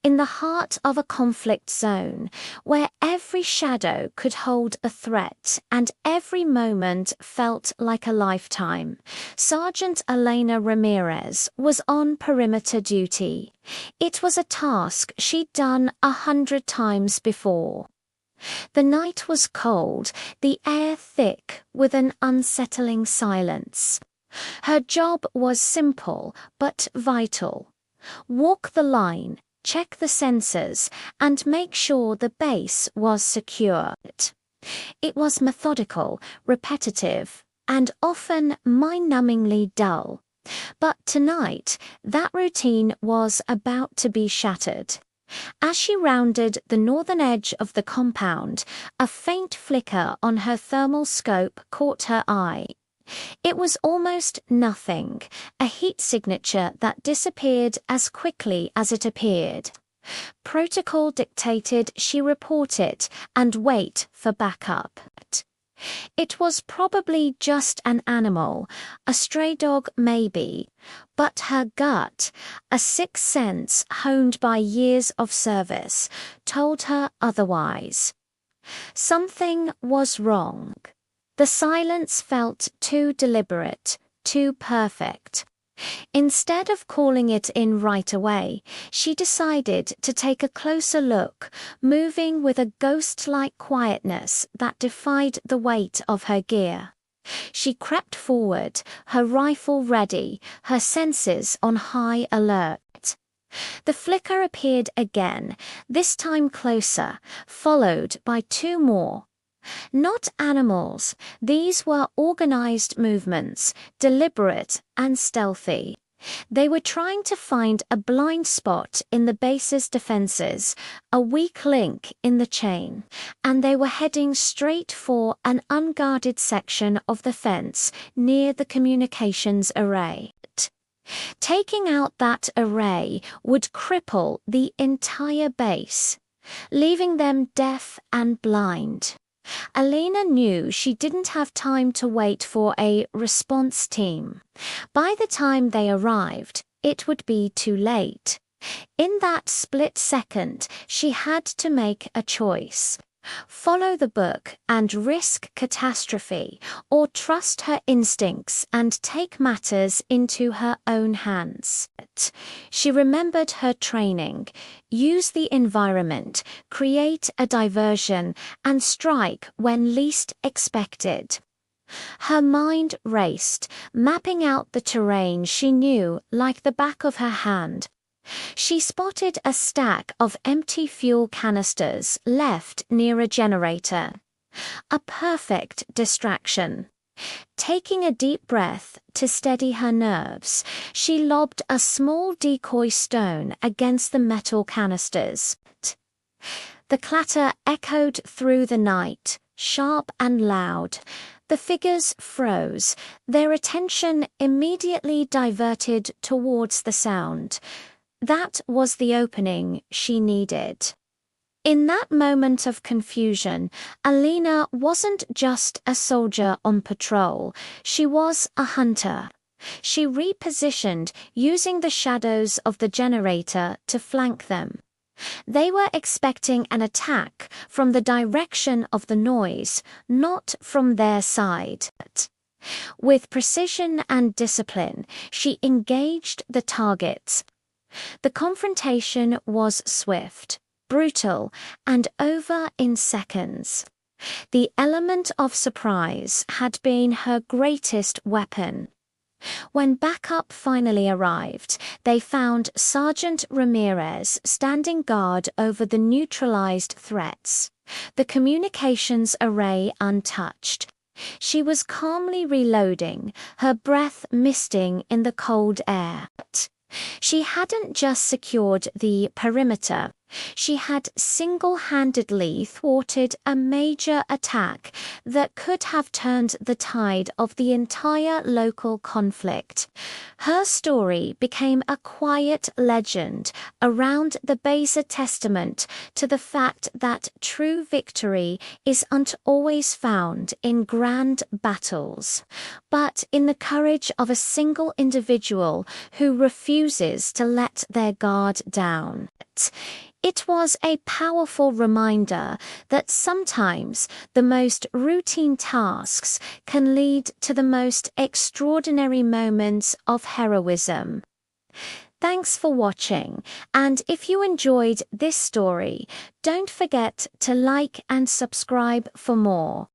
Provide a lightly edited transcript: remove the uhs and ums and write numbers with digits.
in the heart of a conflict zone, where every shadow could hold a threat and every moment felt like a lifetime. Sergeant Elena Ramirez was on perimeter duty. It was a task she'd done 100 times before. The night was cold, the air thick with an unsettling silence. Her job was simple but vital. Walk the line, check the sensors, and make sure the base was secure. It was methodical, repetitive, and often mind-numbingly dull. But tonight, that routine was about to be shattered. As she rounded the northern edge of the compound, a faint flicker on her thermal scope caught her eye. It was almost nothing, a heat signature that disappeared as quickly as it appeared. Protocol dictated she report it and wait for backup. It was probably just an animal, a stray dog maybe, but her gut, a sixth sense honed by years of service, told her otherwise. Something was wrong. The silence felt too deliberate, too perfect. Instead of calling it in right away, she decided to take a closer look, moving with a ghost-like quietness that defied the weight of her gear. She crept forward, her rifle ready, her senses on high alert. The flicker appeared again, this time closer, followed by two more. Not animals, these were organized movements, deliberate and stealthy. They were trying to find a blind spot in the base's defenses, a weak link in the chain, and they were heading straight for an unguarded section of the fence near the communications array. Taking out that array would cripple the entire base, leaving them deaf and blind. Elena knew she didn't have time to wait for a response team. By the time they arrived, it would be too late. In that split second, she had to make a choice. Follow the book and risk catastrophe, or trust her instincts and take matters into her own hands. She remembered her training: use the environment, create a diversion, and strike when least expected. Her mind raced, mapping out the terrain she knew like the back of her hand. She spotted a stack of empty fuel canisters left near a generator. A perfect distraction. Taking a deep breath to steady her nerves, she lobbed a small decoy stone against the metal canisters. The clatter echoed through the night, sharp and loud. The figures froze, their attention immediately diverted towards the sound. That was the opening she needed. In that moment of confusion, Elena wasn't just a soldier on patrol, she was a hunter. She repositioned, using the shadows of the generator to flank them. They were expecting an attack from the direction of the noise, not from their side. With precision and discipline, she engaged the targets. The confrontation was swift, brutal, and over in seconds. The element of surprise had been her greatest weapon. When backup finally arrived, they found Sergeant Ramirez standing guard over the neutralized threats, the communications array untouched. She was calmly reloading, her breath misting in the cold air. She hadn't just secured the perimeter, She had single-handedly thwarted a major attack that could have turned the tide of the entire local conflict. Her story became a quiet legend around the Beza testament to the fact that true victory isn't always found in grand battles, but in the courage of a single individual who refuses to let their guard down. It was a powerful reminder that sometimes the most routine tasks can lead to the most extraordinary moments of heroism. Thanks for watching, and if you enjoyed this story, don't forget to like and subscribe for more.